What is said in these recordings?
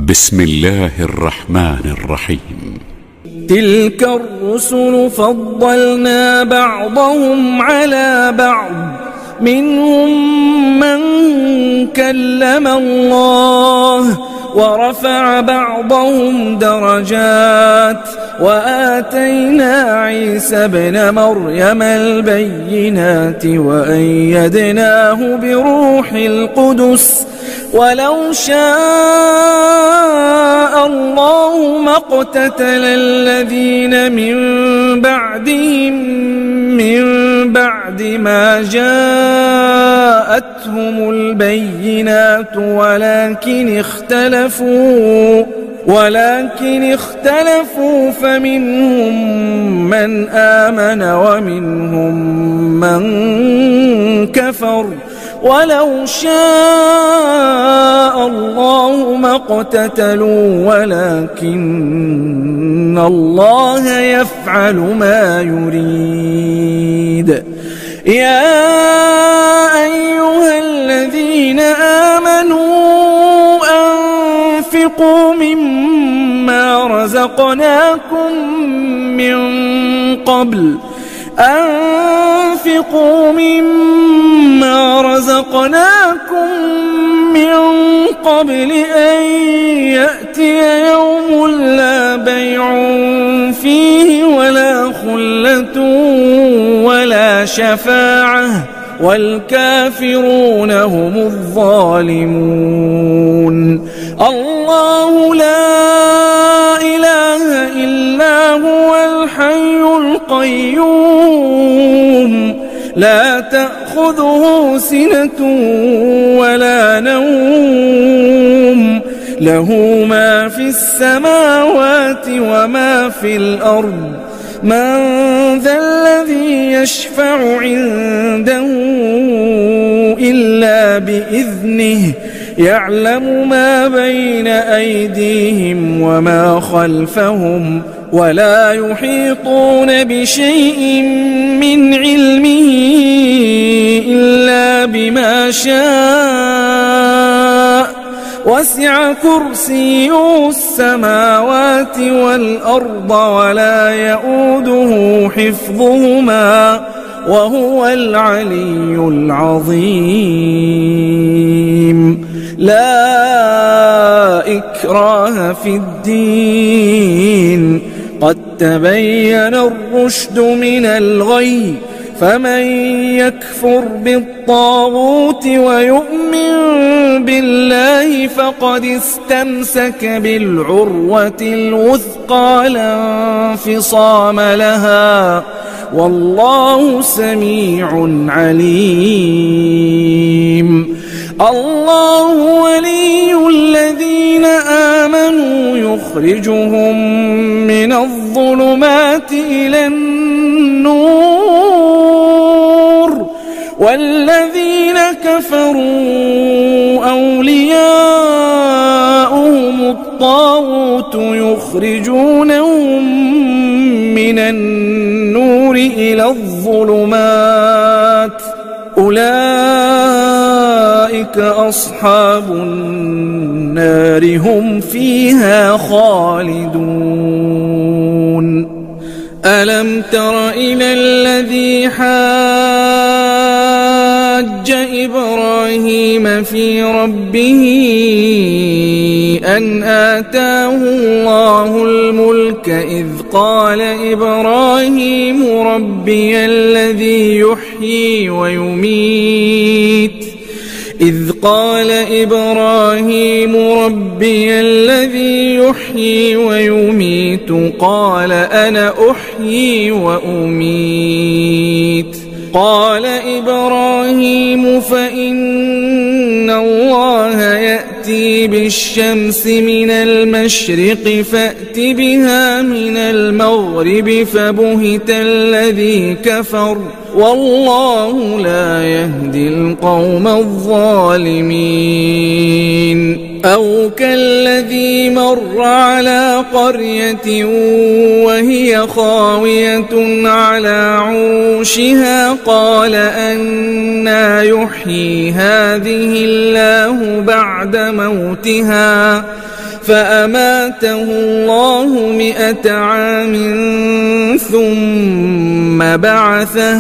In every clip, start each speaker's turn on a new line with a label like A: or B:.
A: بسم الله الرحمن الرحيم.
B: تلك الرسل فضلنا بعضهم على بعض، منهم من كلم الله ورفع بعضهم درجات، وآتينا عيسى ابن مريم البينات وأيدناه بروح القدس، ولو شاء الله ما اقتتل الذين من بعدهم من بعد ما جاءتهم البينات ولكن اختلفوا فمنهم من آمن ومنهم من كفر، ولو شاء الله ما اقتتلوا ولكن الله يفعل ما يريد. يا أيها الذين آمنوا أنفقوا مما رزقناكم من قبل أن يأتي يوم لا بيع فيه ولا خلة ولا شفاعة والكافرون هم الظالمون. الله لا إله إلا هو الحي القيوم، لا تأخذه سنة ولا نوم، له ما في السماوات وما في الأرض. من ذا الذي يشفع عنده إلا بإذنه، يعلم ما بين أيديهم وما خلفهم، ولا يحيطون بشيء من علمه إلا بما شاء، وسع كرسيه السماوات والأرض ولا يؤوده حفظهما وهو العلي العظيم. لا إكراه في الدين، قد تبين الرشد من الغي، فمن يكفر بالطاغوت ويؤمن بالله فقد استمسك بالعروة الوثقى لا انفصام لها، والله سميع عليم. الله ولي الذين آمنوا يخرجهم من الظلمات إلى النور، والذين كفروا أولياؤهم الطاغوت يخرجونهم من النور إلى الظلمات، أولئك أصحاب النار هم فيها خالدون. ألم تر إلى الذي حاج إبراهيم في ربه أن آتاه الله الملك، إذ قال إبراهيم ربي الذي يحيي ويميت، قال أنا أحيي وأميت. قال إبراهيم فإن الله يأتي بالشمس من المشرق فأت بها من المغرب، فبهت الذي كفر، والله لا يهدي القوم الظالمين. أو كالذي مر على قرية وهي خاوية على عروشها، قال أنى يحيي هذه الله بعد موتها، فأماته الله 100 عام ثم بعثه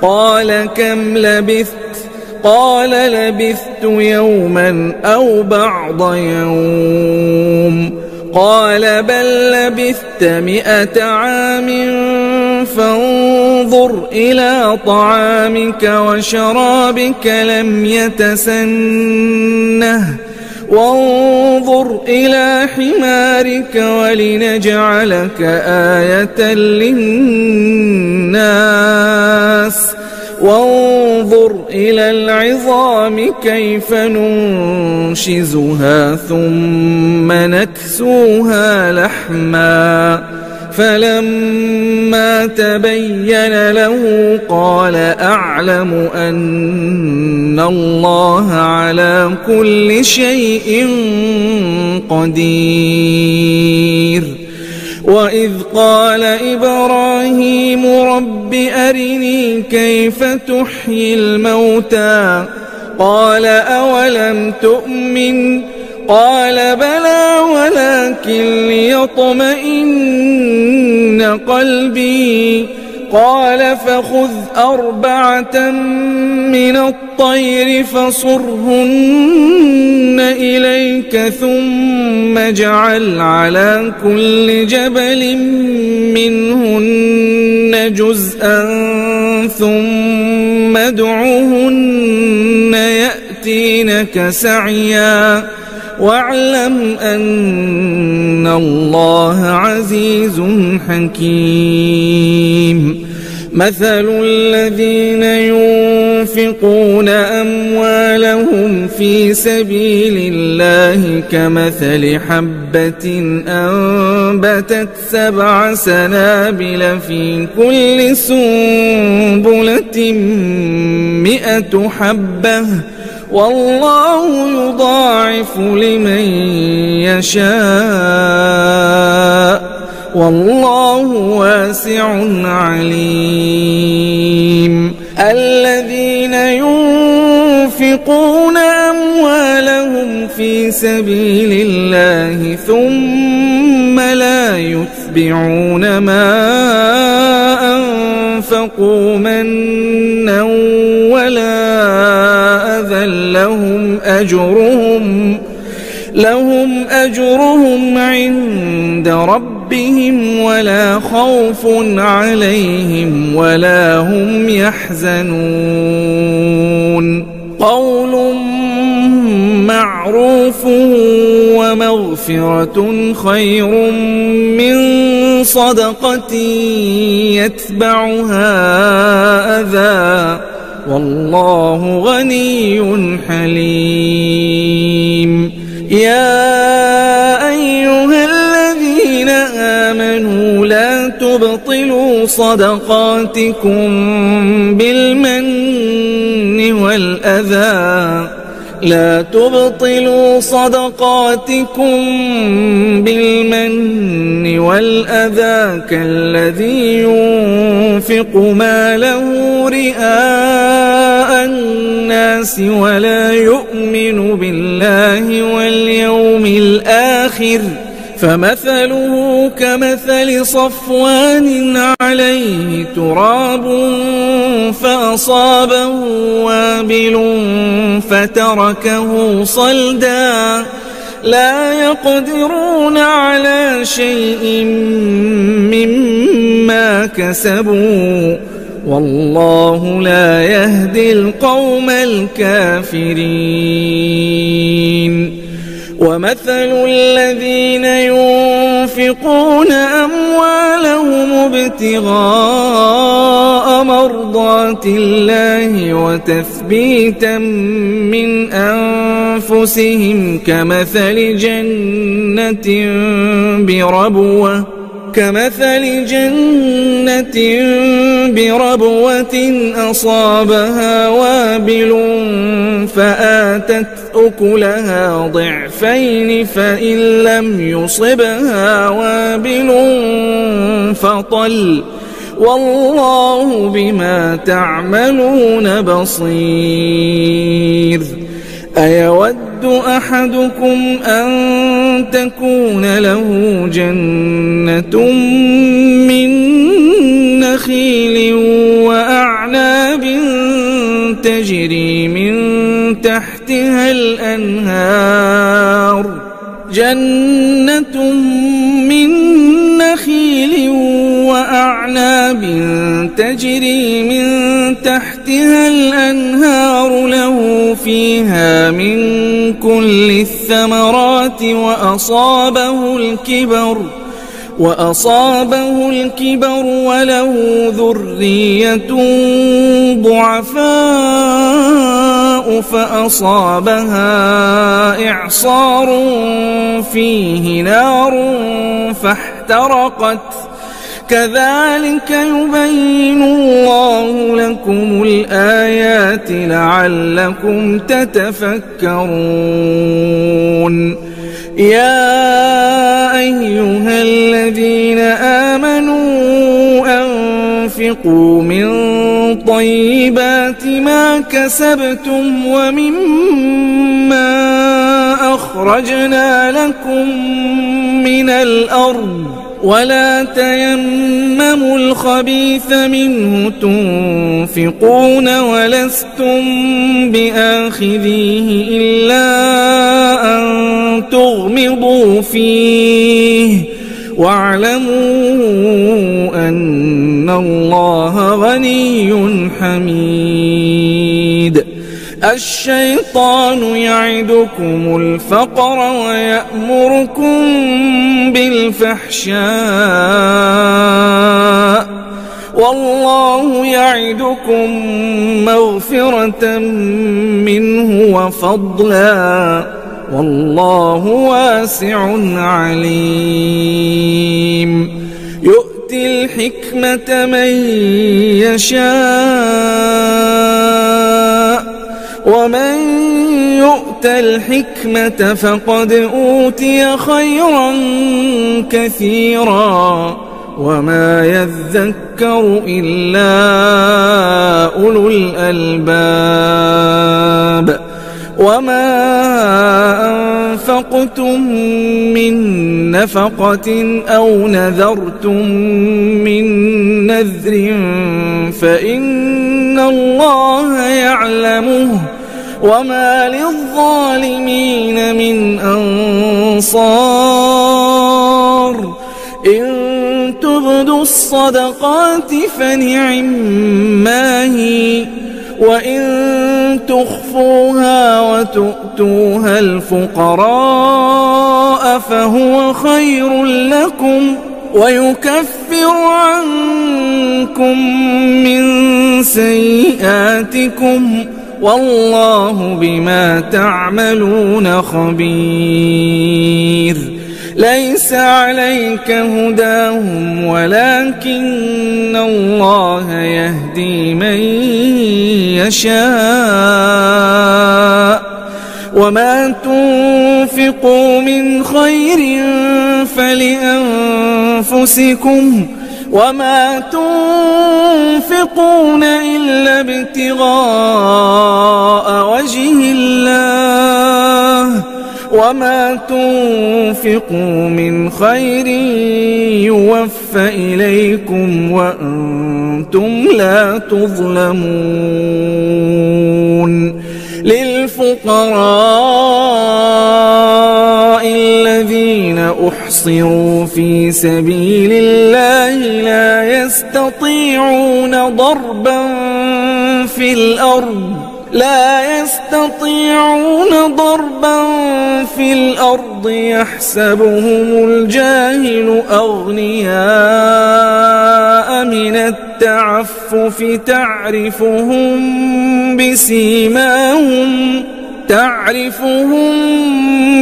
B: قال كم لبثت؟ قال لبثت يوما أو بعض يوم. قال بل لبثت 100 عام فانظر إلى طعامك وشرابك لم يتسنه وانظر إلى حمارك ولنجعلك آية للناس وانظر إلى العظام كيف ننشزها ثم نكسوها لحما فلما تبين له قال أعلم أن الله على كل شيء قدير. وإذ قال إبراهيم رب أرني كيف تحيي الموتى قال أولم تؤمن قال بلى ولكن ليطمئن قلبي قال فخذ 4 من الطير فصرهن إليك ثم اجعل على كل جبل منهن جزءا ثم ادعهن يأتينك سعيا واعلم أن الله عزيز حكيم. مثل الذين ينفقون أموالهم في سبيل الله كمثل حبة أنبتت 7 سنابل في كل سنبلة 100 حبة والله يضاعف لمن يشاء والله واسع عليم. الذين ينفقون أموالهم في سبيل الله ثم لا يتبعون ما أنفقوا منا ولا أذى لهم أجرهم عند ربهم ولا خوف عليهم ولا هم يحزنون. قول معروف ومغفرة خير من صدقة يتبعها أذى والله غني حليم. يا أيها الذين آمنوا لا تبطلوا صدقاتكم بالمن والأذى كالذي ينفق ماله رئاء الناس ولا يؤمن بالله واليوم الآخر فمثله كمثل صفوان عليه تراب فأصابه وابل فتركه صلدا لا يقدرون على شيء مما كسبوا والله لا يهدي القوم الكافرين. ومثل الذين ينفقون أموالهم ابتغاء مرضات الله وتثبيتا من أنفسهم كمثل جنة بربوة أصابها وابل فآتت أكلها ضعفين فإن لم يصبها وابل فطل والله بما تعملون بصير. أيود أحدكم أن تكون له جنة من نخيل وأعناب تجري من تحتها الأنهار له فيها من كل الثمرات وأصابه الكبر وله ذرية ضعفاء فأصابها إعصار فيه نار فاحترقت كذلك يبين الله لكم الآيات لعلكم تتفكرون. يا أيها الذين آمنوا أنفقوا من طيبات ما كسبتم ومما أخرجنا لكم من الأرض ولا تيمموا الخبيث منه تنفقون ولستم بآخذيه إلا أن تغمضوا فيه واعلموا أن الله غني حميد. الشيطان يعدكم الفقر ويأمركم بالفحشاء والله يعدكم مغفرة منه وفضلا والله واسع عليم. يؤتي الحكمة من يشاء ومن يؤت الحكمة فقد أوتي خيرا كثيرا وما يذكر إلا أولو الألباب. وما أنفقتم من نفقة أو نذرتم من نذر فإن الله يعلمه وما للظالمين من أنصار. إن تبدوا الصدقات فنعما هي وإن تخفوها وتؤتوها الفقراء فهو خير لكم ويكفر عنكم من سيئاتكم والله بما تعملون خبير. ليس عليك هداهم ولكن الله يهدي من يشاء وما تنفقوا من خير فلأنفسكم وما تنفقون إلا ابتغاء وجه الله وما تنفقوا من خير يوفى إليكم وأنتم لا تظلمون. للفقراء الذين أحصروا في سبيل الله لا يستطيعون ضربا في الأرض يحسبهم الجاهل أغنياء من التعفف تعرفهم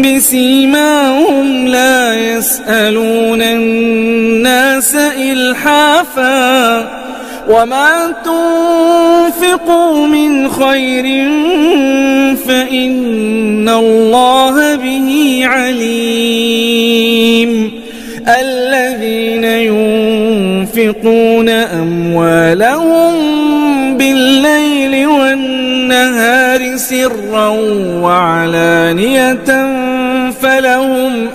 B: بسيماهم لا يسألون الناس إلحافا وما تنفقوا من خير فإن الله به عليم. الذين ينفقون أموالهم بالليل والنهار سرا وعلانية فلهم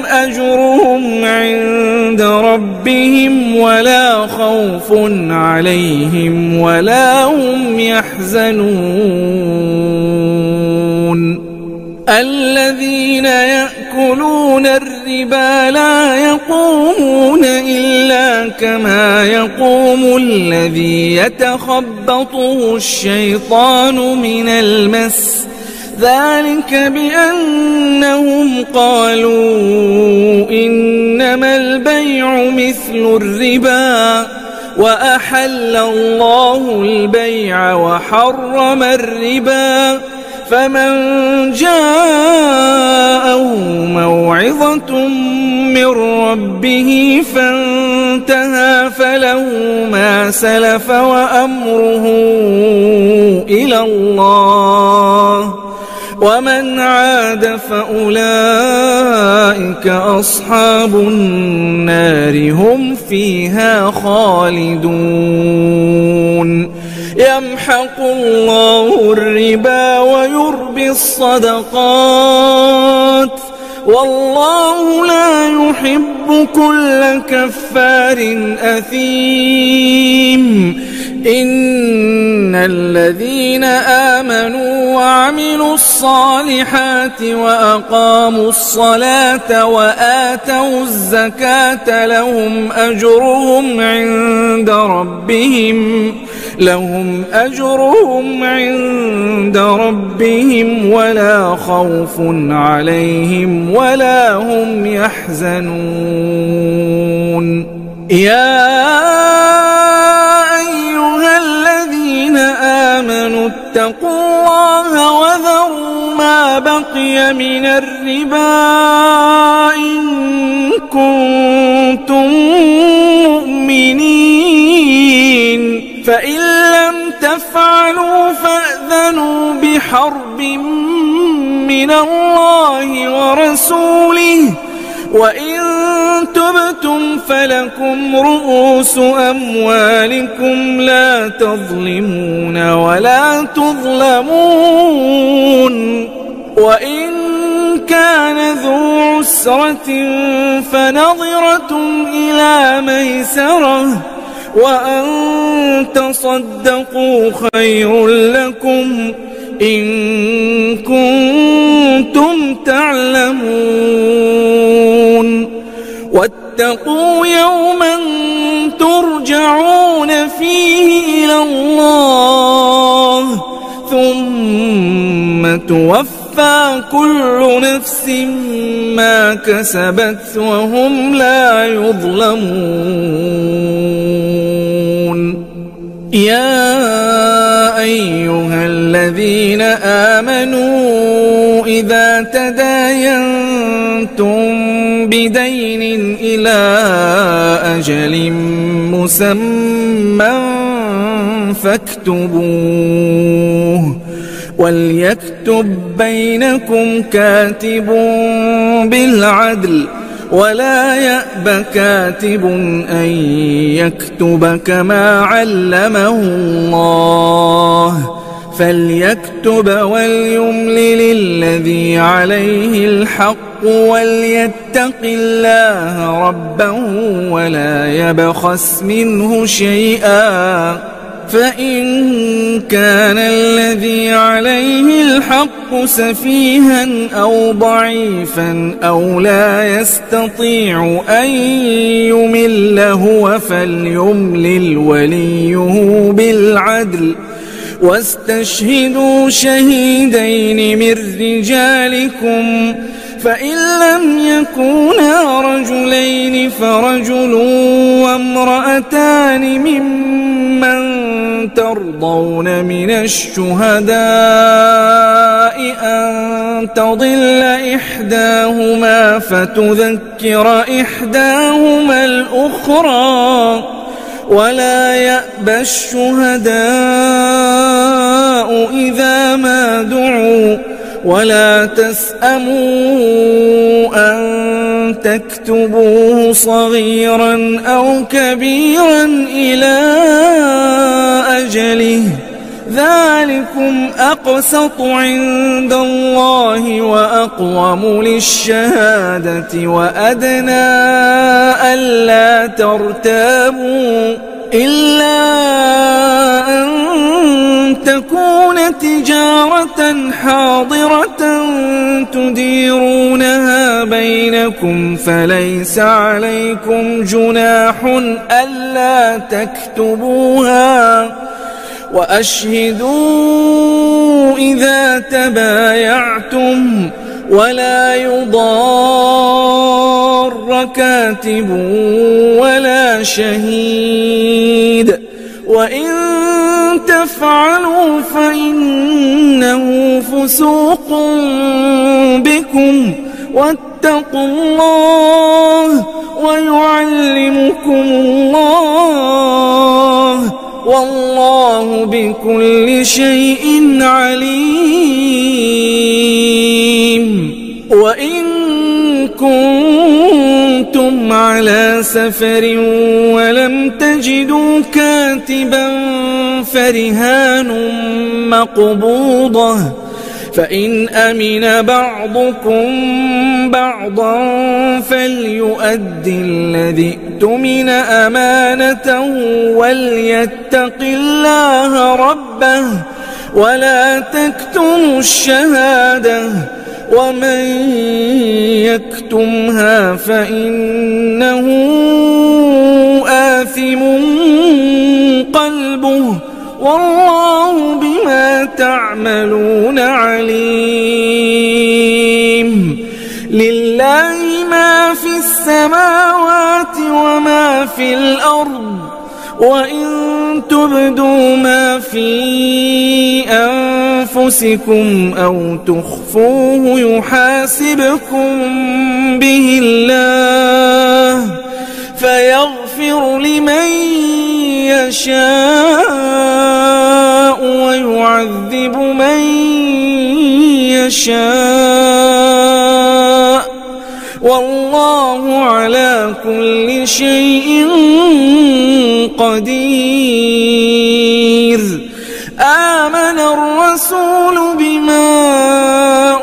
B: أجرهم عند ربهم ولا خوف عليهم ولا هم يحزنون الذين يأكلون الربا لا يقومون إلا كما يقوم الذي يتخبطه الشيطان من المس ذلك بأنهم قالوا إنما البيع مثل الربا وأحل الله البيع وحرم الربا فمن جاءه موعظة من ربه فانتهى فله ما سلف وأمره إلى الله ومن عاد فأولئك أصحاب النار هم فيها خالدون يمحق الله الربا ويربي الصدقات والله لا يحب كل كفار أثيم إن الذين آمنوا وعملوا الصالحات وأقاموا الصلاة وآتوا الزكاة لهم أجرهم عند ربهم ولا خوف عليهم ولا هم يحزنون يا أيها الذين آمنوا اتقوا الله وذروا ما بقي من الربا إن كنتم مؤمنين فإن لم تفعلوا فأذنوا بحرب من الله ورسوله وإن تبتم فلكم رؤوس أموالكم لا تظلمون ولا تظلمون وإن كان ذو عسرة فنظرة إلى ميسرة وأن تصدقوا خير لكم إن كنتم تعلمون واتقوا يوما ترجعون فيه إلى الله ثم توفى كل نفس ما كسبت وهم لا يظلمون يا أيها الذين آمنوا إذا تداينتم بدين إلى أجل مسمى فاكتبوه وليكتب بينكم كاتب بالعدل ولا يأب كاتب أن يكتب كما علمه الله فليكتب وليملل الذي عليه الحق وليتق الله ربه ولا يبخس منه شيئا فإن كان الذي عليه الحق سفيها أو ضعيفا أو لا يستطيع أن يمل هو فليملل وليه بالعدل واستشهدوا شهيدين من رجالكم فإن لم يكونا رجلين فرجل وامرأتان ممن ترضون من الشهداء أن تضل إحداهما فتذكر إحداهما الأخرى ولا يأبى الشهداء إذا ما دعوا ولا تسأموا أن تكتبوه صغيرا أو كبيرا إلى أجله ذلكم أقسط عند الله وأقوم للشهادة وأدنى ألا ترتابوا إلا أن تكون تجارة حاضرة تديرونها بينكم فليس عليكم جناح ألا تكتبوها وأشهدوا إذا تبايعتم ولا يضار كاتب ولا شهيد وإن تفعلوا فإنه فسوق بكم واتقوا الله ويعلمكم الله والله بكل شيء عليم. وإن كنتم على سفر ولم تجدوا كاتبا فرهان مقبوضة فإن أمن بعضكم بعضا فليؤدي الذي اؤتمن أمانته وليتق الله ربه ولا تكتموا الشهادة ومن يكتمها فإنه آثم قلبه والله بما تعملون عليم. لله ما في السماوات وما في الأرض وإن تبدوا ما في أنفسكم أو تخفوه يحاسبكم به الله فيغفر لمن يشاء ويعذب من يشاء والله على كل شيء قدير. آمن الرسول بما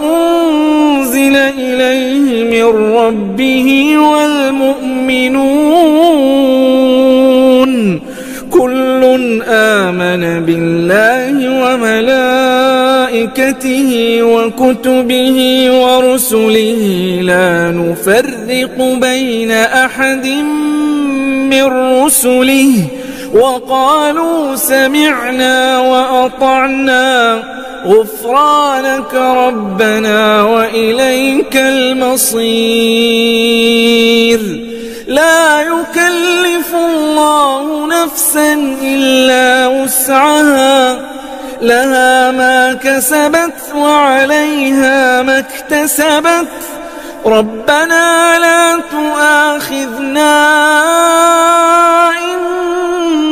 B: أنزل إليه من ربه والمؤمنون كل آمن بالله وملائكته وكتبه ورسله لا نفرق بين أحد من رسله وقالوا سمعنا وأطعنا غفرانك ربنا وإليك المصير. لا يكلف الله نفسا إلا وسعها لها ما كسبت وعليها ما اكتسبت ربنا لا تؤاخذنا إن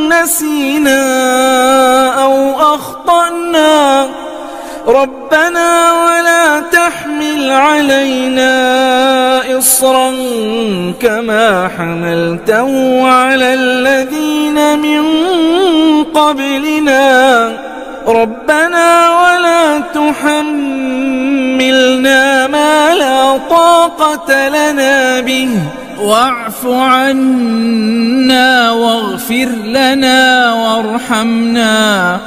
B: نسينا أو أخطأنا ربنا ولا تحمل علينا إصرا كما حملته على الذين من قبلنا ربنا ولا تحملنا ما لا طاقة لنا به واعف عنا واغفر لنا وارحمنا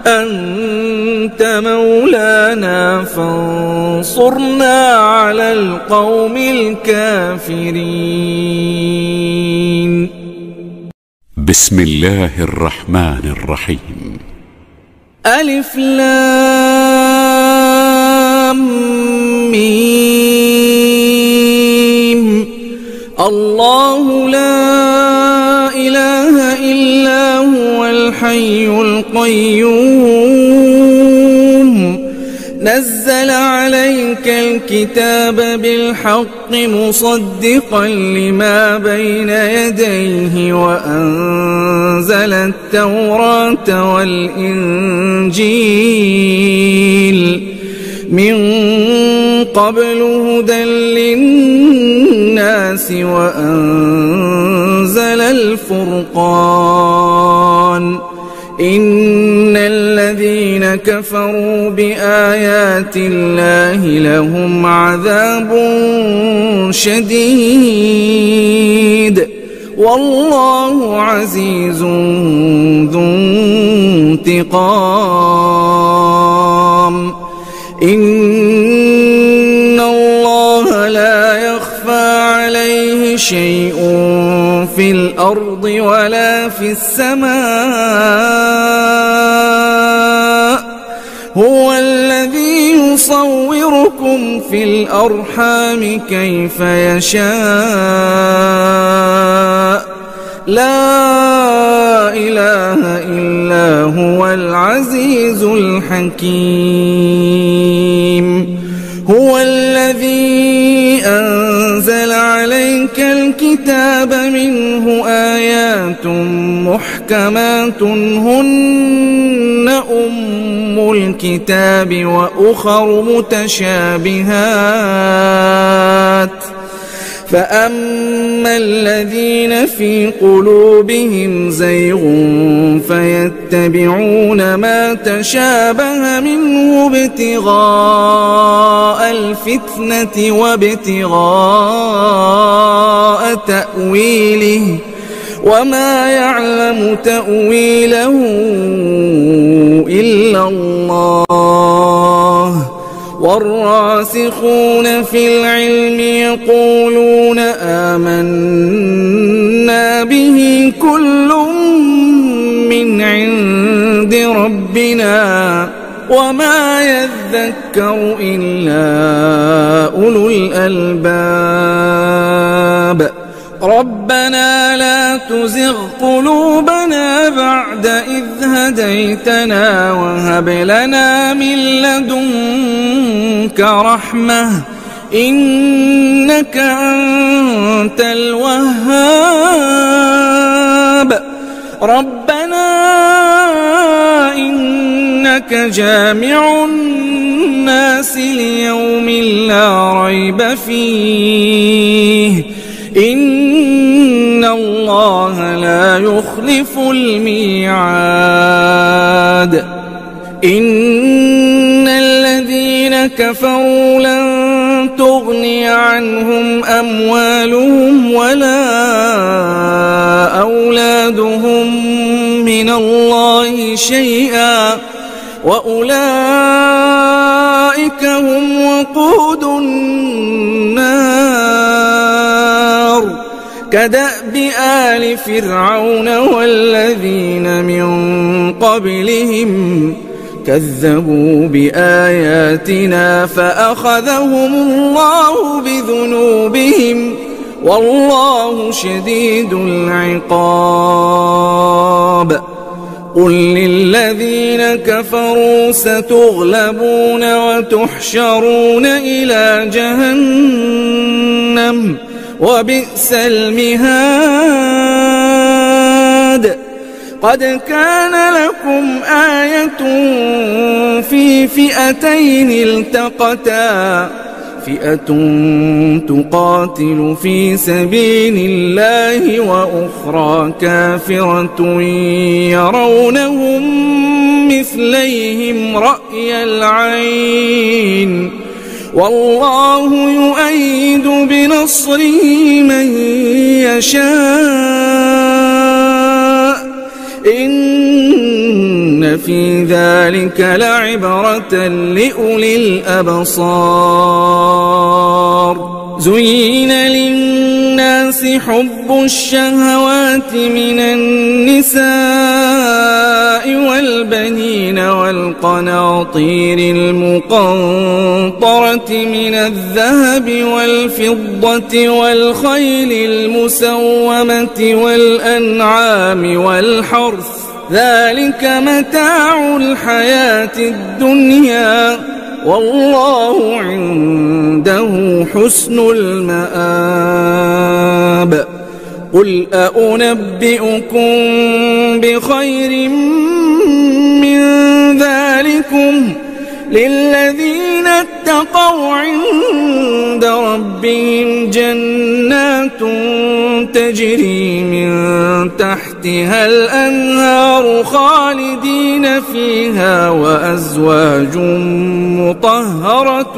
B: أنت مولانا فانصرنا على القوم الكافرين.
A: بسم الله الرحمن الرحيم.
B: ألف لام ميم. الله لا إله إلا هو الحي القيوم نزل عليك الكتاب بالحق مصدقا لما بين يديه وأنزل التوراة والإنجيل من قبل هدى للناس وأنزل الفرقان إن الذين كفروا بآيات الله لهم عذاب شديد والله عزيز ذو انتقام. إن الله لا يخفى عليه شيء في الأرض ولا في السماء. هو الذي يصوركم في الأرحام كيف يشاء لا إله إلا هو العزيز الحكيم. هو الذي أنزل عليك الكتاب منه آيات محكمات هن أم الكتاب وأخر متشابهات فأما الذين في قلوبهم زيغ فيتبعون ما تشابه منه ابتغاء الفتنة وابتغاء تأويله وما يعلم تأويله إلا الله. والراسخون في العلم يقولون آمنا به كل من عند ربنا وما يذكر إلا أولو الألباب. ربنا لا تزغ قلوبنا بعد إذ هديتنا وهب لنا من لدنك رحمة إنك أنت الوهاب. ربنا إنك جامع الناس ليوم لا ريب فيه إن الله لا يخلف الميعاد. إن الذين كفروا لن تغني عنهم أموالهم ولا أولادهم من الله شيئا وأولئك هم وقود النار كدأب آل فرعون والذين من قبلهم كذبوا بآياتنا فأخذهم الله بذنوبهم والله شديد العقاب. قل للذين كفروا ستغلبون وتحشرون إلى جهنم وبئس المهاد. قد كان لكم آية في فئتين التقتا فئة تقاتل في سبيل الله وأخرى كافرة يرونهم مثليهم رأي العين والله يؤيد بنصره من يشاء إن في ذلك لعبرة لأولي الأبصار. زين للناس حب الشهوات من النساء والبنين والقناطير المقنطرة من الذهب والفضة والخيل المسومة والأنعام والحرث ذلك متاع الحياة الدنيا والله عنده حسن المآب. قل أنبئكم بخير من ذلكم للذين اتقوا عند ربهم جنات تجري من تحت تحتها الأنهار خالدين فيها وأزواج مطهرة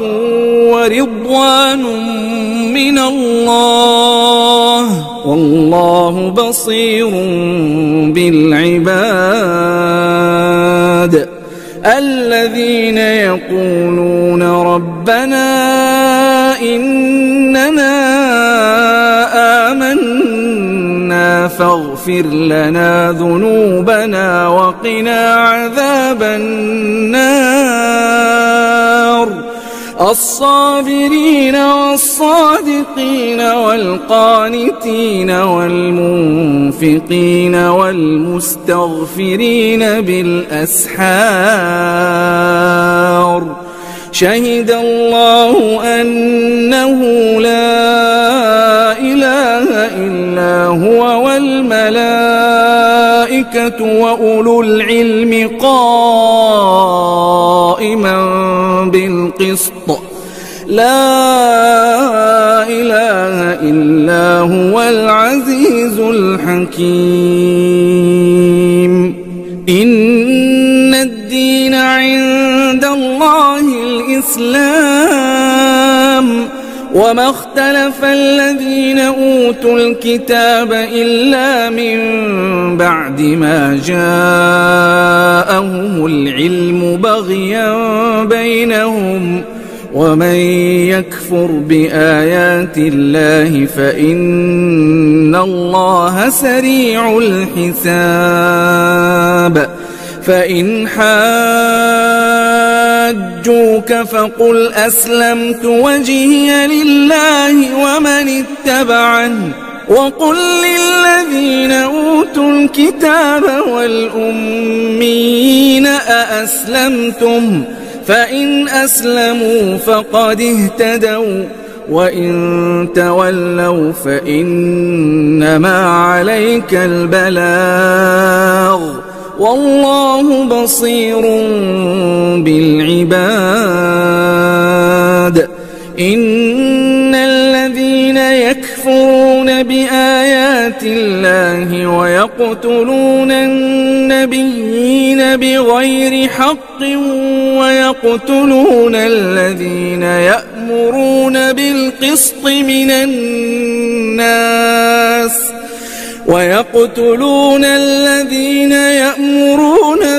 B: ورضوان من الله والله بصير بالعباد. الذين يقولون ربنا إننا آمنا فاغفر لنا ذنوبنا وقنا عذاب النار. الصابرين والصادقين والقانتين والمنفقين والمستغفرين بالأسحار. شهد الله أنه لا إله إلا هو والملائكة وأولو العلم قائما بالقسط لا إله إلا هو العزيز الحكيم. إن الدين عند الله الإسلام وما اختلف الذين أوتوا الكتاب إلا من بعد ما جاءهم العلم بغيا بينهم ومن يكفر بآيات الله فإن الله سريع الحساب. فإن حاجوك فقل أسلمت وجهي لله ومن اتبعني وقل للذين أوتوا الكتاب والأميين أأسلمتم فإن أسلموا فقد اهتدوا وإن تولوا فإنما عليك البلاغ والله بصير بالعباد. إن الذين يكفرون بآيات الله ويقتلون النبيين بغير حق ويقتلون الذين يأمرون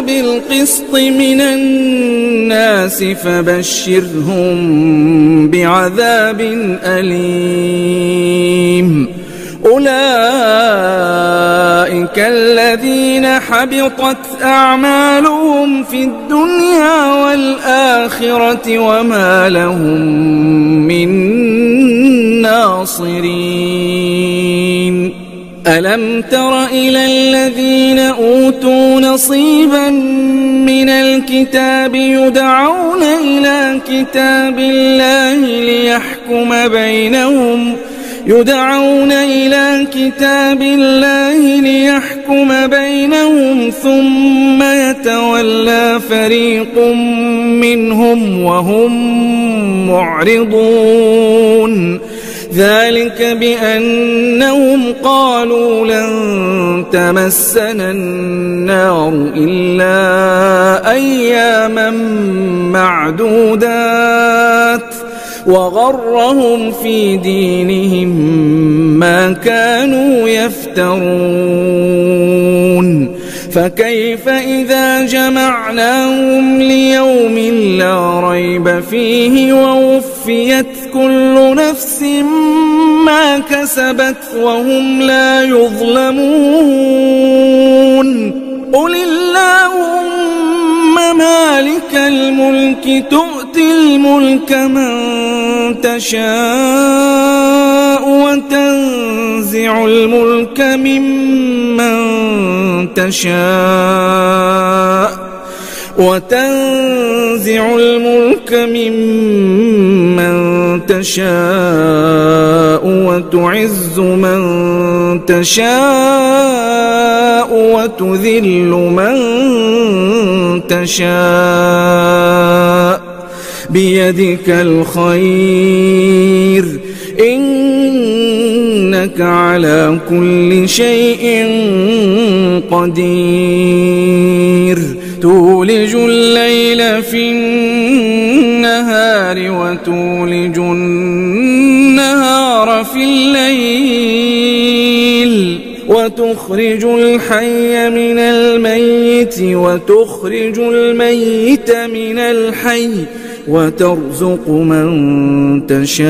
B: بالقسط من الناس فبشرهم بعذاب أليم. أولئك الذين حبطت أعمالهم في الدنيا والآخرة وما لهم من ناصرين. ألم تر إلى الذين أوتوا نصيبا من الكتاب يدعون إلى كتاب الله ليحكم بينهم ثم يتولى فريق منهم وهم معرضون. ذلك بأنهم قالوا لن تمسنا النار إلا أياما معدودات وغرهم في دينهم ما كانوا يفترون. فكيف إذا جمعناهم ليوم لا ريب فيه ووفيت كل نفس ما كسبت وهم لا يظلمون. قل اللهم مالك الملك تؤتي الملك من تشاء وتنزع الملك ممن تشاء وتعز من تشاء وتذل من تشاء بيدك الخير إنك إنك على كل شيء قدير تولج الليل في النهار وتولج النهار في الليل وتخرج الحي من الميت وتخرج الميت من الحي وترزق من تشاء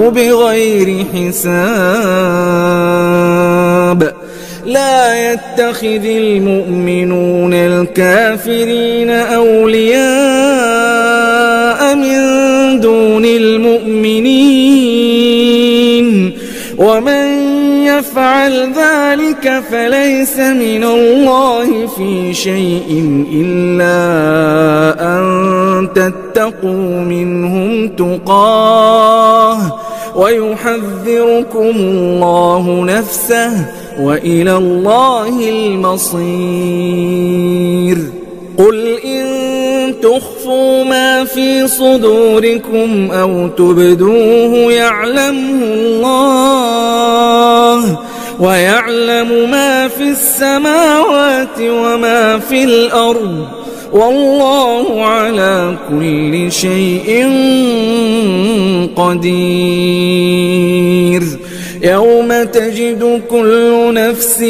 B: بغير حساب لا يتخذ المؤمنون الكافرين أولياء من دون المؤمنين ومن يفعل ذلك فليس من الله في شيء إلا أن تتقوا منهم تقاه ويحذركم الله نفسه وإلى الله المصير قل إن تخفوا ما في صدوركم أو تبدوه يعلمه الله ويعلم ما في السماوات وما في الأرض والله على كل شيء قدير يوم تجد كل نفس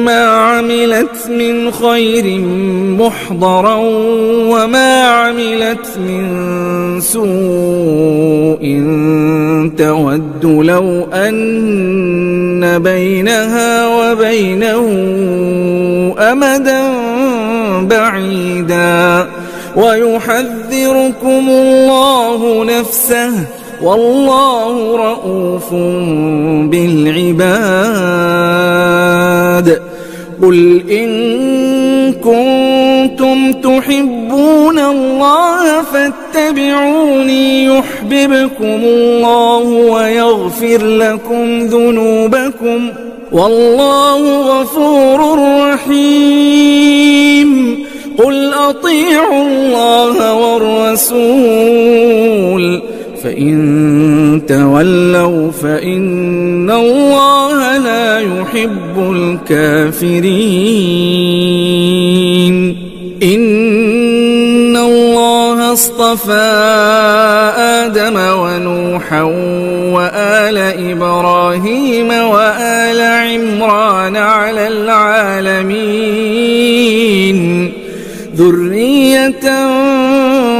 B: ما عملت من خير محضرا وما عملت من سوء تود لو أن بينها وبينه أمدا بعيدا ويحذركم الله نفسه والله رؤوف بالعباد قل إن كنتم تحبون الله فاتبعوني يحببكم الله ويغفر لكم ذنوبكم والله غفور رحيم قل أطيعوا الله والرسول فإن تولوا فإن الله لا يحب الكافرين إن الله اصطفى آدم ونوحا وآل إبراهيم وآل عمران على العالمين ذرية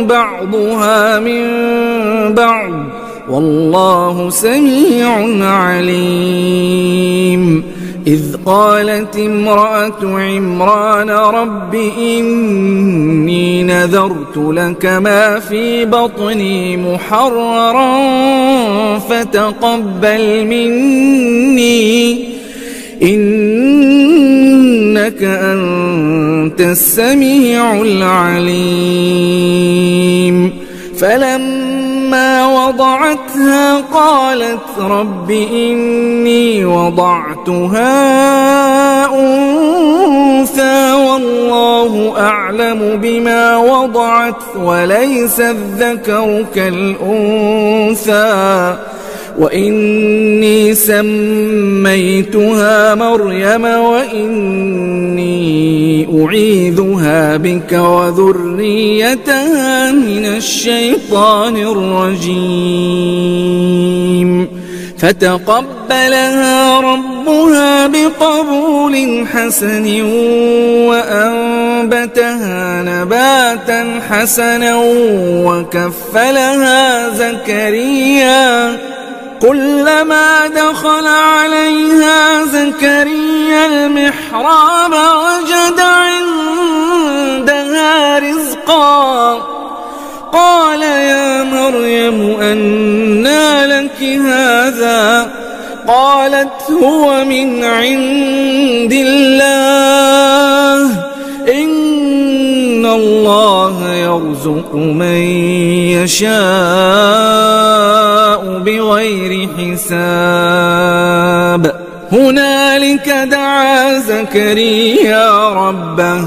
B: بعضها من بعض والله سميع عليم إذ قالت امرأة عمران رب إني نذرت لك ما في بطني محررا فتقبل مني إنك أنت السميع العليم فلما وضعتها قالت رب إني وضعتها أنثى والله أعلم بما وضعت وليس الذكر كالأنثى وإني سميتها مريم وإني أعيذها بك وذريتها من الشيطان الرجيم فتقبلها ربها بقبول حسن وأنبتها نباتا حسنا وكفلها زكريا كلما دخل عليها زكريا المحراب وجد عندها رزقا قال يا مريم أنى لك هذا قالت هو من عند الله إن الله يرزق من يشاء بغير حساب هنالك دعا زكريا ربه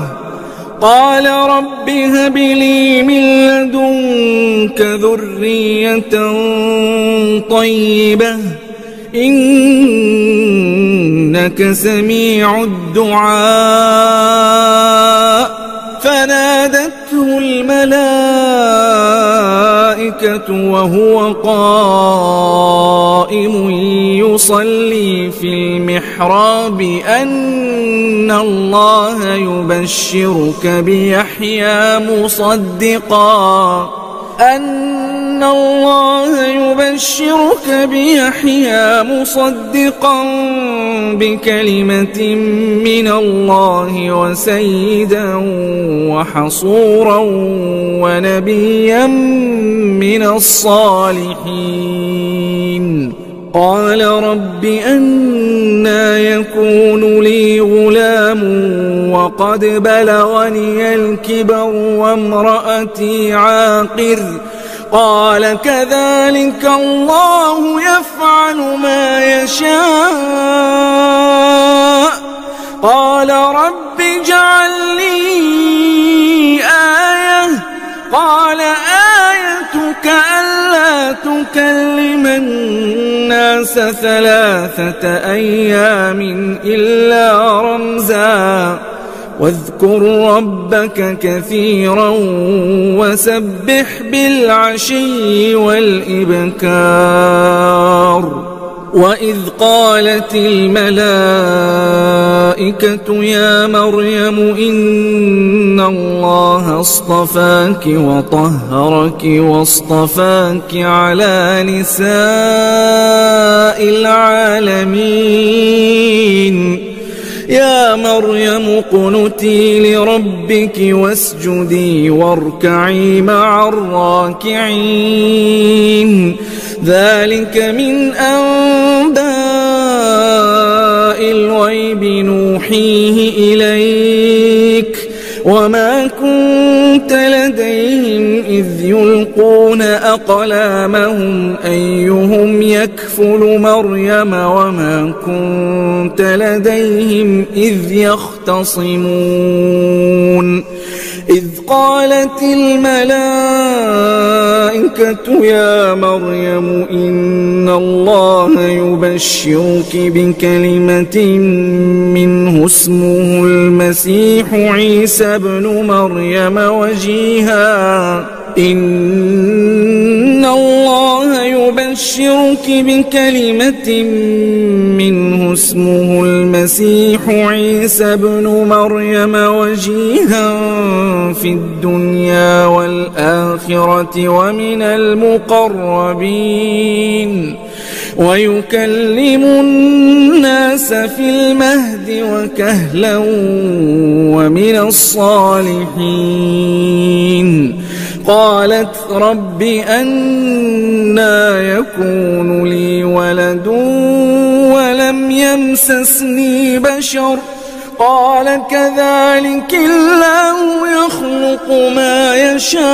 B: قال رب هب لي من لدنك ذرية طيبة إنك سميع الدعاء. فنادته الملائكة وهو قائم يصلي في المحراب أن الله يبشرك بيحيى مصدقا بكلمة من الله وسيدا وحصورا ونبيا من الصالحين. قال رب أنى يكون لي غلام وقد بلغني الكبر وامرأتي عاقر. قال كذلك الله يفعل ما يشاء. قال رب اجعل لي آية. قال آيتك ألا تكلم الناس 3 أيام إلا رمزا. واذكر ربك كثيرا وسبح بالعشي والإبكار. وإذ قالت الملائكة يا مريم إن الله اصطفاك وطهرك واصطفاك على نساء العالمين. يا مريم اقنتي لربك واسجدي واركعي مع الراكعين. ذلك من أنباء الغيب نوحيه إليك وما كنت لديهم إذ يلقون أقلامهم أيهم يكفل مريم وما كنت لديهم إذ يختصمون. إذ قالت الملائكة يا مريم إن الله يبشرك بكلمة منه اسمه المسيح عيسى بن مريم وجيها. إن الله يبشرك بكلمة منه اسمه المسيح عيسى بن مريم وجيها في الدنيا والآخرة ومن المقربين ويكلم الناس في المهد وكهلا ومن الصالحين. قالت رب أنى يكون لي ولد ولم يمسسني بشر. قال كذلك الله يخلق ما يشاء.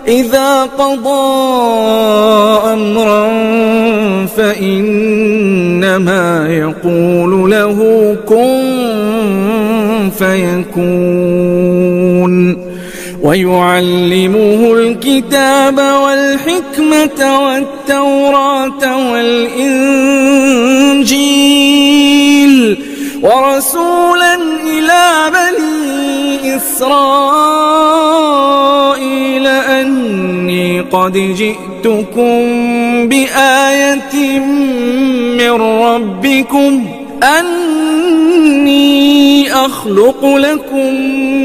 B: إذا قضى أمرا فإنما يقول له كن فيكون. ويعلمه الكتاب والحكمة والتوراة والإنجيل ورسولا إلى بني إسرائيل أني قد جئتكم بآية من ربكم أني أخلق لكم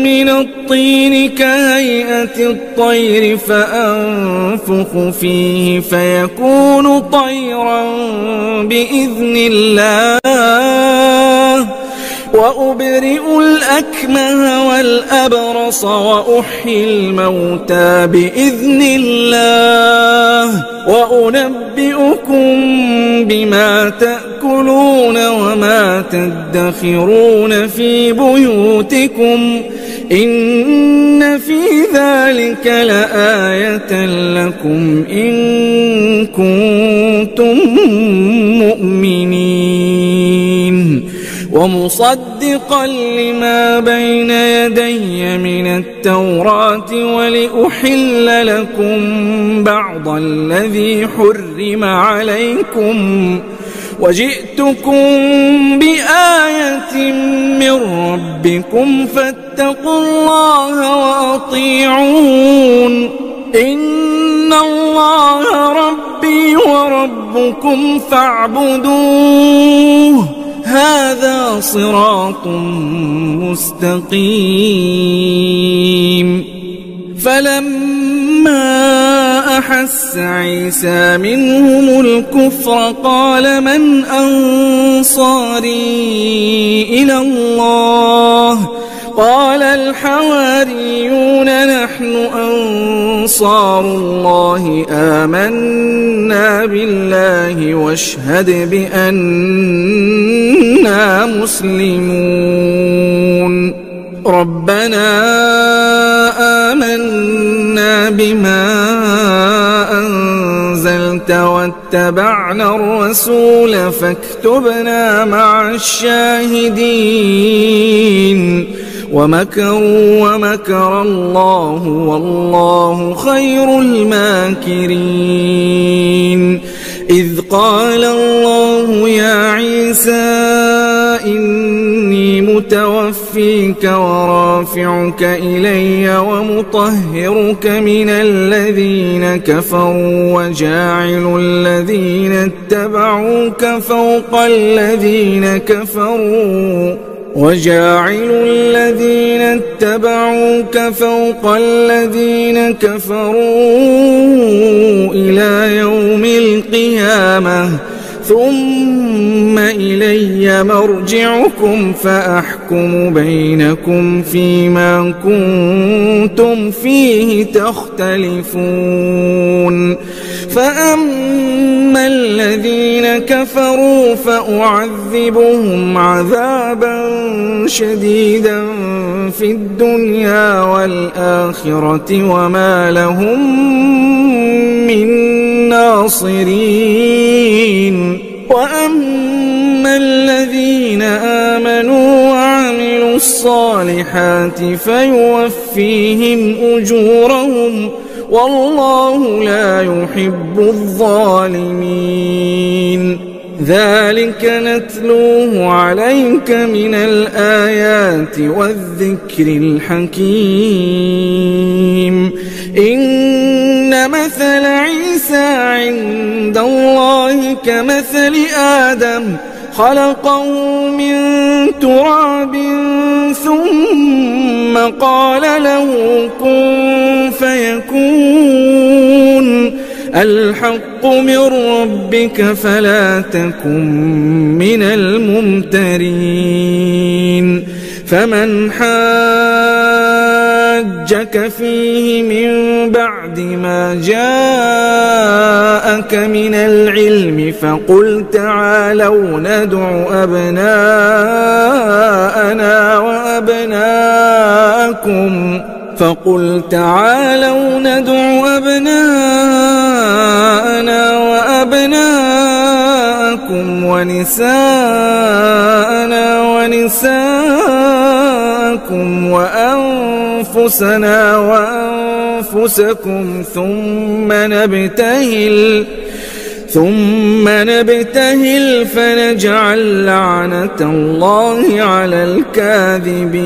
B: من الطين كهيئة الطير فأنفخ فيه فيكون طيرا بإذن الله. وأبرئ الأكمه والأبرص وأحيي الموتى بإذن الله. وأنبئكم بما تأكلون وما تدخرون في بيوتكم إن في ذلك لآية لكم إن كنتم مؤمنين. ومصدقا لما بين يدي من التوراة ولأحل لكم بعض الذي حرم عليكم وجئتكم بآية من ربكم فاتقوا الله وأطيعون إن الله ربي وربكم فاعبدوه هذا صراط مستقيم. فلما أحس عيسى منهم الكفر قال من أنصاري إلى الله قال الحواريون نحن أنصار الله آمنا بالله واشهد بأننا مسلمون ربنا آمنا بما أنزلت واتبعنا الرسول فاكتبنا مع الشاهدين ومكروا ومكر الله والله خير الماكرين. إذ قال الله يا عيسى إني متوفيك ورافعك إلي ومطهرك من الذين كفروا وجاعل الذين اتبعوك فوق الذين كفروا إلى يوم القيامة ثم إلي مرجعكم فأحكم بينكم فيما كنتم فيه تختلفون. فأما الذين كفروا فأعذبهم عذابا شديدا في الدنيا والآخرة وما لهم من ناصرين. وأما الذين آمنوا وعملوا الصالحات فيوفيهم أجورهم والله لا يحب الظالمين. ذلك نتلوه عليك من الآيات والذكر الحكيم. إن مثل عيسى عند الله كمثل آدم خلقه من تراب ثم قال له كن فيكون. الحق من ربك فلا تكن من الممترين. فمن حاجك فيه من بعد ما جاءك من العلم فقل تعالوا ندع أبناءنا وأبناءكم ونساءنا ونساءكم وأنفسنا وأنفسكم ثم نبتهل فنجعل لعنة الله على الكاذبين.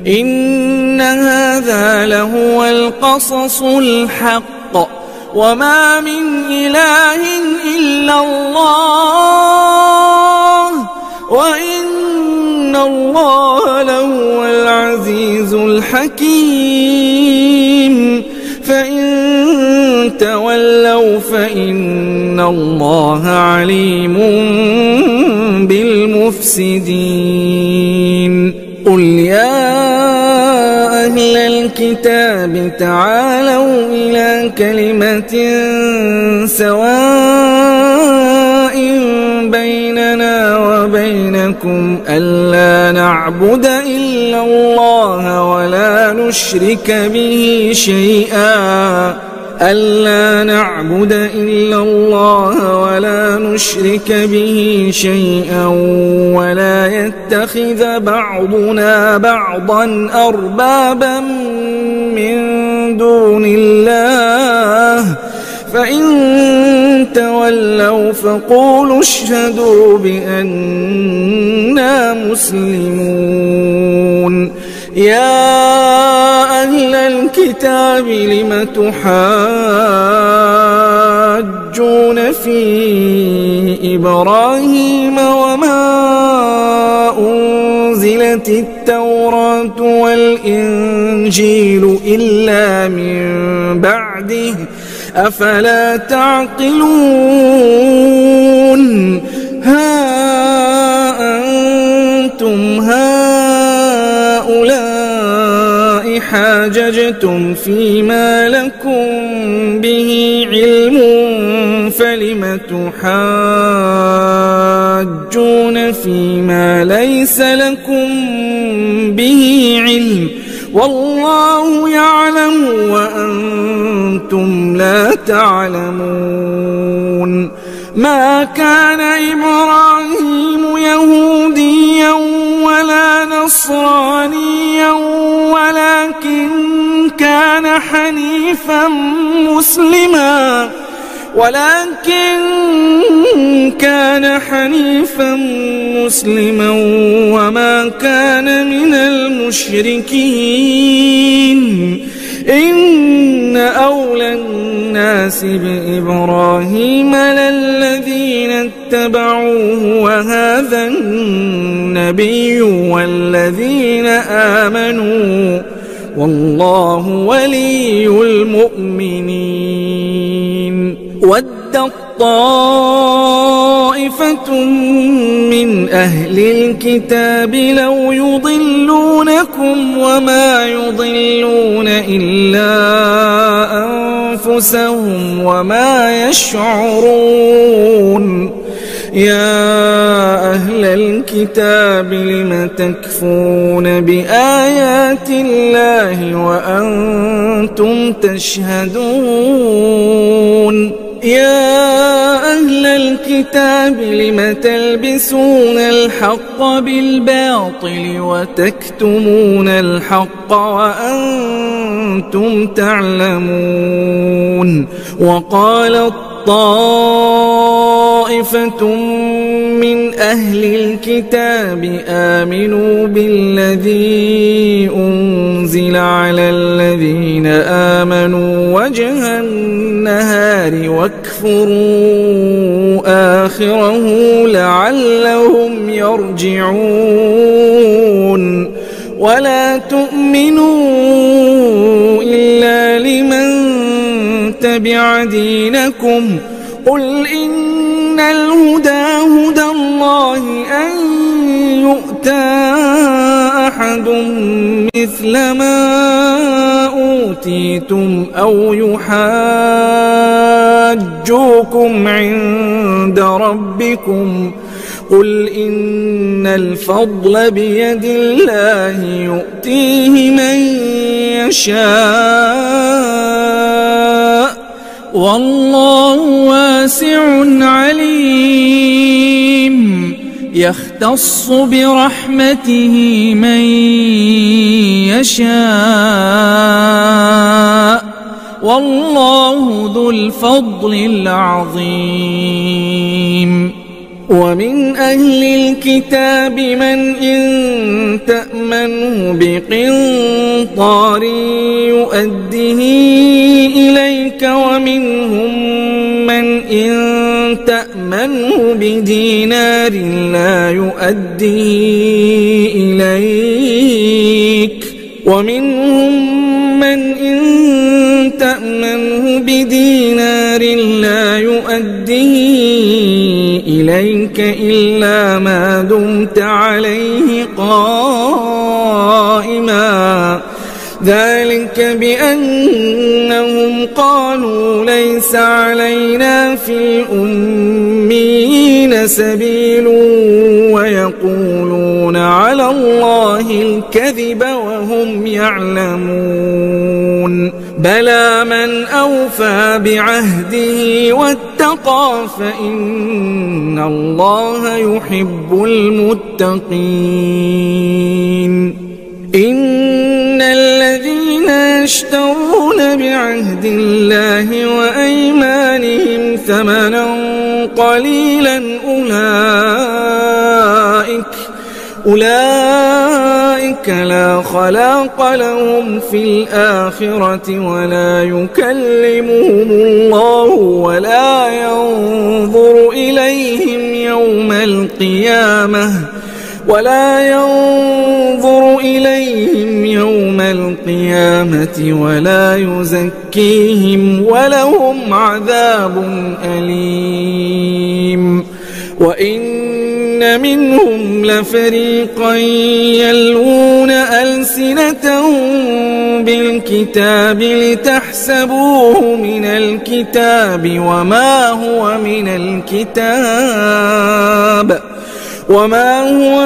B: إن هذا لهو القصص الحق وما من إله إلا الله وإن الله لهو العزيز الحكيم. فإن تولوا فإن الله عليم بالمفسدين. قل يا أهل الكتاب تعالوا إلى كلمة سواء بيننا وبينكم ألا نعبد إلا الله ولا نشرك به شيئا ألا نعبد إلا الله ولا نشرك به شيئا ولا يتخذ بعضنا بعضا أربابا من دون الله فإن تولوا فقولوا اشهدوا بأننا مسلمون. يا أهل الكتاب لم تحاجون في إبراهيم وما أنزلت التوراة والإنجيل إلا من بعده أفلا تعقلون. ها أنتم هؤلاء حاججتم فيما لكم به علم فلم تحاجون فيما ليس لكم به علم والله يعلم وأنتم لا تعلمون. ما كان إبراهيم يهوديا ولا نصرانيا ولكن كان حنيفا مسلما وما كان من المشركين. إن أولى الناس بإبراهيم للذين اتبعوه وهذا النبي والذين آمنوا والله ولي المؤمنين. ودت طائفة من أهل الكتاب لو يضلونكم وما يضلون إلا أنفسهم وما يشعرون. يا أهل الكتاب لم تكفرون بآيات الله وأنتم تشهدون. يا أهل الكتاب لم تلبسون الحق بالباطل وتكتمون الحق وأنتم تعلمون. وقالت طائفة من أهل الكتاب آمنوا بالذي أنزل على الذين آمنوا وجه النهار واكفروا آخره لعلهم يرجعون. ولا تؤمنوا إلا لمن تبع دينكم قل إن الهدى هدى الله أن يؤتى أحد مثل ما أوتيتم أو يحاجوكم عند ربكم قل إن الفضل بيد الله يؤتيه من يشاء والله واسع عليم. يختص برحمته من يشاء والله ذو الفضل العظيم. ومن أهل الكتاب من إن تأمنه بقنطار يؤده إليك ومنهم من إن تأمنه بدينار لا يؤده إليك ومنهم من إن تأمنه بدينار لا يؤده إليك إلا ما دمت عليه قائما ذلك بأنهم قالوا ليس علينا في الأميين سبيل ويقولون على الله الكذب وهم يعلمون بلى من أوفى بعهده واتقى فإن الله يحب المتقين. إن الذين يشترون بعهد الله وأيمانهم ثمنا قليلا أولئك لا خلاق لهم في الآخرة ولا يكلمهم الله ولا ينظر إليهم يوم القيامة ولا يزكيهم ولهم عذاب أليم. وإن منهم لفريقا يلوون ألسنتهم بالكتاب لتحسبوه من الكتاب وما هو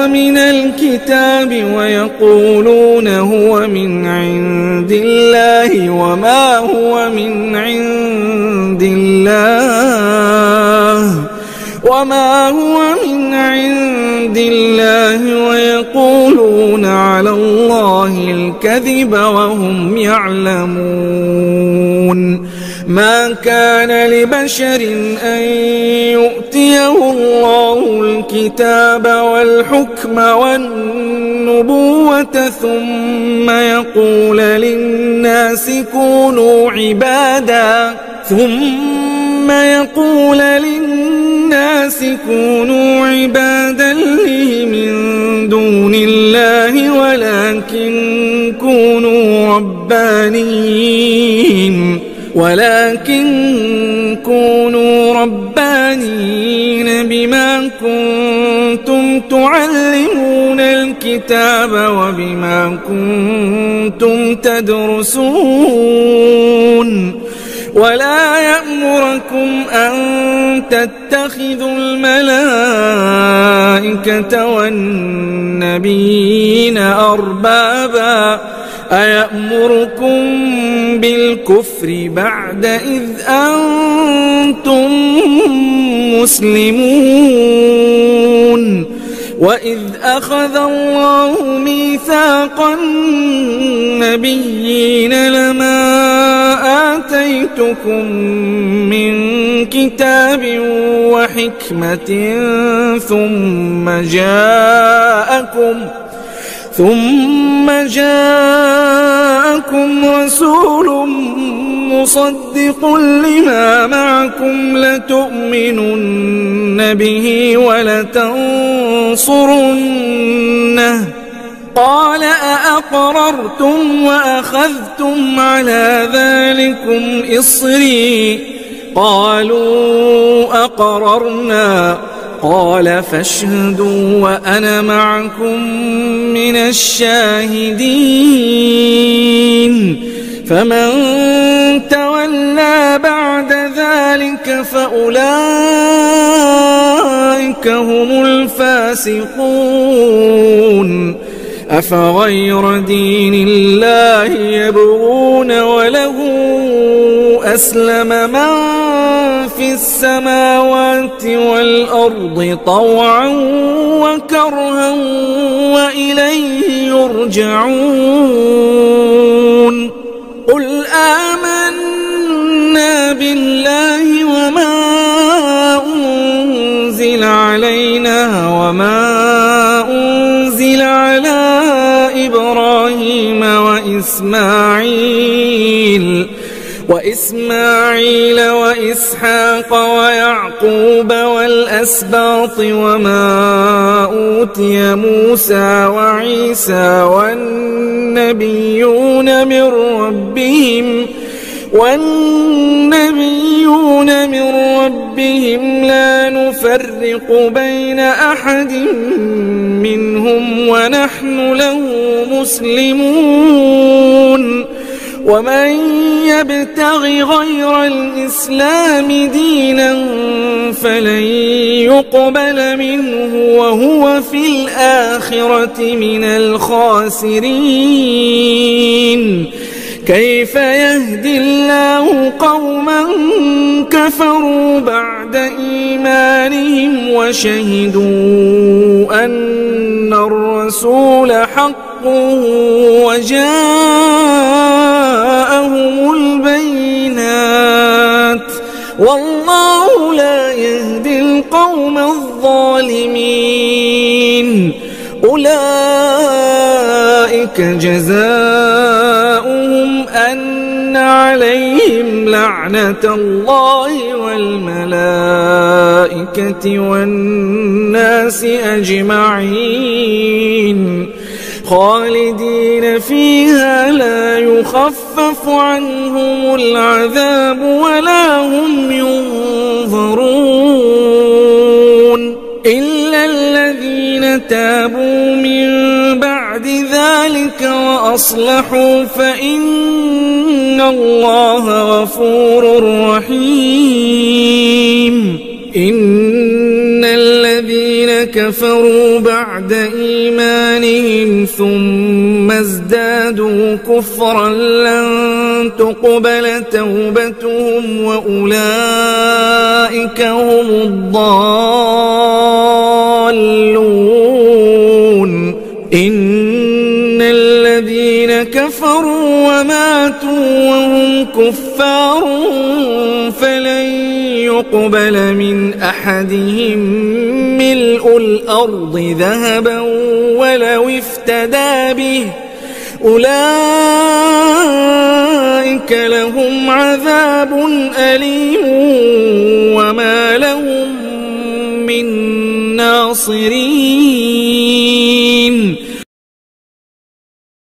B: من الكتاب ويقولون هو من عند الله وما هو من عند الله ويقولون على الله الكذب وهم يعلمون. ما كان لبشر أن يؤتيه الله الكتاب والحكم والنبوة ثم يقول للناس كونوا عبادا لي من دون الله ولكن كونوا ربانيين بما كنتم تعلمون الكتاب وبما كنتم تدرسون. ولا يأمركم أن تتخذوا الملائكة والنبيين أربابا أيأمركم بالكفر بعد إذ أنتم مسلمون. وإذ أخذ الله ميثاق النبيين لما آتيتكم من كتاب وحكمة ثم جاءكم رسول مصدق لما معكم لتؤمنن به ولتنصرنه قال أأقررتم وأخذتم على ذلكم إصري قالوا أقررنا قال فاشهدوا وأنا معكم من الشاهدين. فمن تولى بعد ذلك فأولئك هم الفاسقون. أفغير دين الله يبغون وله أسلم من في السماوات والأرض طوعا وكرها وإليه يرجعون. قل آمنا بالله وما أنزل علينا وما أنزل على إبراهيم وإسماعيل وإسحاق ويعقوب والأسباط وما أوتي موسى وعيسى والنبيون من ربهم لا نفرق بين أحد منهم ونحن له مسلمون. ومن يبتغ غير الإسلام دينا فلن يقبل منه وهو في الآخرة من الخاسرين. كيف يهدي الله قوما كفروا بعد إيمانهم وشهدوا أن الرسول حق وجاءهم البينات والله لا يهدي القوم الظالمين أولئك جزاؤهم أن عليهم لعنة الله والملائكة والناس أجمعين خالدين فيها لا يخفف عنهم العذاب ولا هم ينظرون إلا الذين تابوا من بعد ذلك وأصلحوا فإن الله غفور رحيم إن الذين كفروا بعد إيمانهم ثم ازدادوا كفرا لن تقبل توبتهم وأولئك هم الضالون إن الذين كفروا وماتوا وهم كفار فلن يقبل من أحدهم ملء الأرض ذهبا ولو افتدى به أولئك لهم عذاب أليم وما لهم من ناصرين